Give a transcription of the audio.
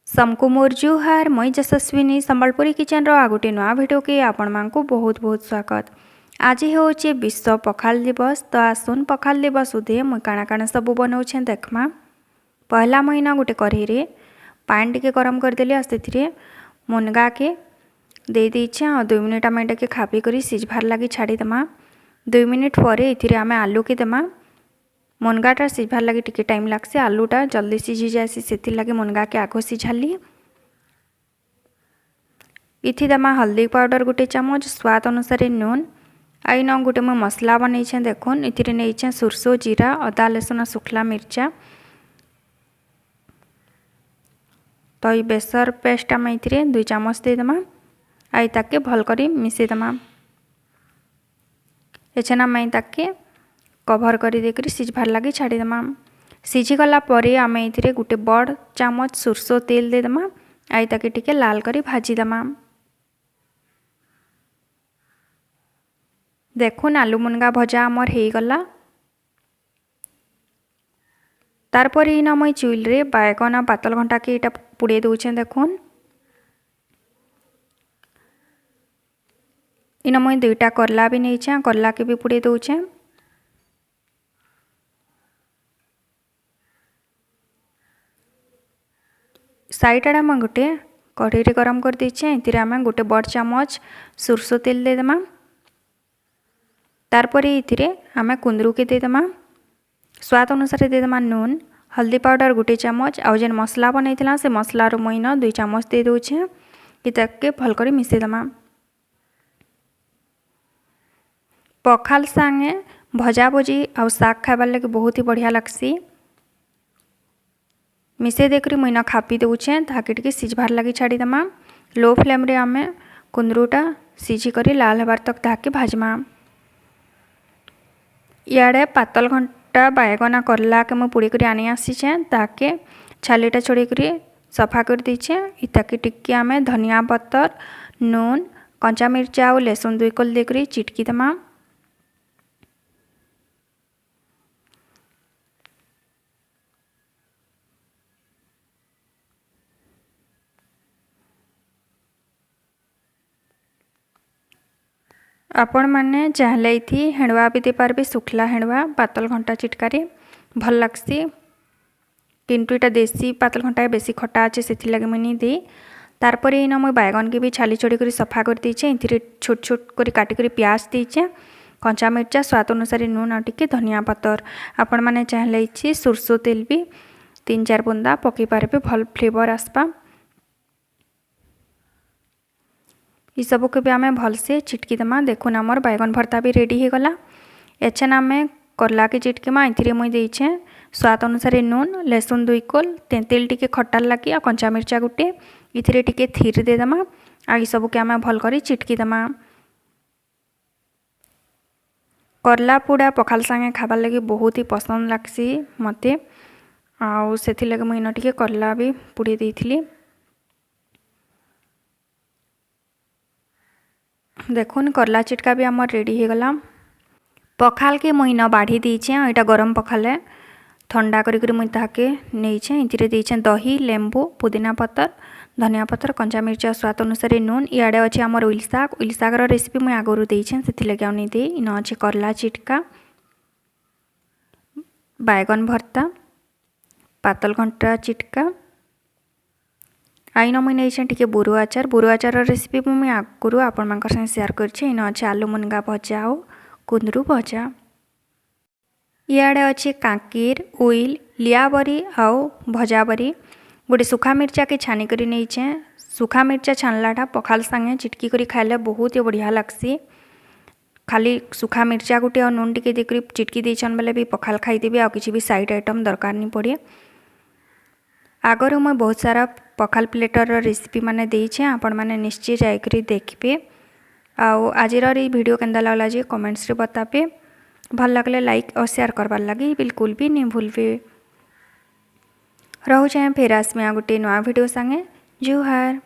समकु मोर जुहार मई यशस्विनी Sambalpuri kitchen आ गोटे नुआ video के आपण मानकु बहुत बहुत स्वागत। आज होचे विश्व पखाल दिवस। तो आसुन पखाल दिवस उदे मुई काଣା काଣା सब बनाऊे देखमा। पहला महीना गोटे कढ़ई रे पानी टिके गरम करदेली आ सेथिरे मुनगा के दे देइछे आ 2 मिनिट आम एटाके खापी करी सिझबार लगी छाड़ी देमा। 2 मिनिट परे इथिरे आमे आलू के देमा। मुनगाटा सिझबार लगी टिके टाइम लागसे, आलूटा जल्दी सिझी जाएसी, सेति लगी मुनगा के आगो सिझाली। इथि देमा हल्दी पाउडर गोटे चामच, स्वाद अनुसार नून। आईन गोटे मुई मसला बनईछे देखुन। इथिरे नहींछे सुरसो, जीरा, अदा, लहसुन, सुखला मिर्चा। तो ये बेसर पेस्ट आम इथिरे 2 चामच दे देमा। आई ताके भल करी मिसई देमा। एछन आम ताके कभर करी देकरी सिझबार लगी छाड़ी देमा। सिझी गला परे आम इथिरे गोटे बड़ चामच सुरसो तेल दे देमा। आई ताके टिके लाल करी भाजी देमा। देखुन आलू मुनगा भजा आमर हेई गला। तारपर इन मुई चुइल रे बायगन पातल घंटा के इटा पुड़े दउछे देखुन। इन मुई 2टा करला भी नहींछे, करला के भी पुड़े दउछे। साइड आड़े आम गोटे कढ़ई रे गरम कर देइछे। इतिरे आम गोटे बड़ चामच सुरसो तेल दे देमा। तारपर इथिरे आम कुंदरू के दे देमा। स्वाद अनुसार दे देमा नून, हल्दी पाउडर गोटे चामच। आउ जेन मसला बनईथिला से मसला रो मुई 2 चामच दे दउछे। इताके भल करी मिसई देमा। पखाल संगे भजा भजी आउ साग खाइबार लगे बहुत ही बढ़िया लगसी। मिसई देकरी मुई खापी दउछे ताके टिके सिझबार लगी छाड़ी देमा। लो फ्लेम रे आमे कुंदरूटा सिझी करी लाल हेबार तक ताके भाजमा। इयाड़े पातल घंटा बायगना करला के मुई पुड़ी करी आनी आसीछे, ताके छालीटा छोड़ी करी सफा कर दीछे। इताके टिके आमे धनिया पत्तर, नून, कंचा मिर्चा और लहसुन 2 कोल देकरी चिटकी देमा। आपण माने चाहले इथि हेणवा भी दे पारबे, सुखला हेणवा पातल घंटा चिटकारे भल लगसी। किंतु इटा देसी पातल घंटा बेसी खटा अच्छे से लगे मुई दे। तारपर इन मुई बायगन के भी छाली छोड़ी करी सफा कर दीछे। इथिरे छोट छोट करी काटी करी प्याज दीछे, कंचा मिर्चा, स्वाद अनुसार नून और टिके धनिया पत्तर। आपण माने चाहले इछि सुरसो तेल भी 3-4 बुंदा पकई पारबे, भल फ्लेवर आसपा। ये सब के भी आमे भल से चिटकी देमा। देखुन आमर बैगन भरता भी रेडी हो गला। एछन आमे करला के चिटकीमा। इथिरे मुई देइछे स्वाद अनुसार नून, लहसुन 2 कोल, तेंतेल टिके खट्टा लगी आ कंचा मिर्चा गुटे। इथिरे टिके थीर दे देमा। आ ई सब के आमे भल करी चिटकी देमा। करला पुड़ा पखाल संगे खाबार लगी बहुत ही पसंद लागसी मते। आउ सेथि लगे मुई न टिके करला भी पुड़ी देइथिली। देखुन करला चिटका भी आमर रेडी हो गला। पखाल के मुई न बाढ़ी दीछे। एटा गरम पखाल है, ठंडा करी मुई ताके नहींछे। इथिरे देइछे दही, लेंबू, पुदीना पत्तर, धनिया पत्तर, कंचा मिर्चा, स्वाद अनुसार नून। इयाड़े अच्छे आमर उइल साग रो रेसिपी मुई आगरू देइछे, सेथि लगे आउ नहीं दे। इन अच्छे करला चिटका, बैगन भरता, पातल घंटा चिटका। आईन मुई नहींछे टिके बुरु आचार रेसिपी मुई आगरू आपण मानकर संगे शेयर करछे। इन अच्छे आलू मुनगा भजा और कुंदरू भजा। इयाड़े अच्छे कांकीर, उइल, लियाबरी आउ भजा बरी। गोटे सुखा मिर्चा के छानी करी नहींछे। सुखा मिर्चा छानलाटा पखाल संगे चिटकी करी खाइले बहुत ही बढ़िया लगसी। खाली सुखा मिर्चा गुटे और नून टिके देकरी चिटकी देइछन बेले भी पखाल खाईदेबे, आ किछि भी साइड आइटम दरकार नहीं पड़े। आगरू मैं बहुत सारा पखाल प्लेटर रेसिपी माने देइछे, आपण माने निश्चय जाइकरी देखबे। आउ आजिर वीडियो केंदा लागला जे कमेंट्स रे बताबे। भल लागले लाइक और शेयर करबार लगी बिल्कुल भी नहीं भूलबे। रहूचे फेर आसमे गोटे नया वीडियो संगे। जुहार।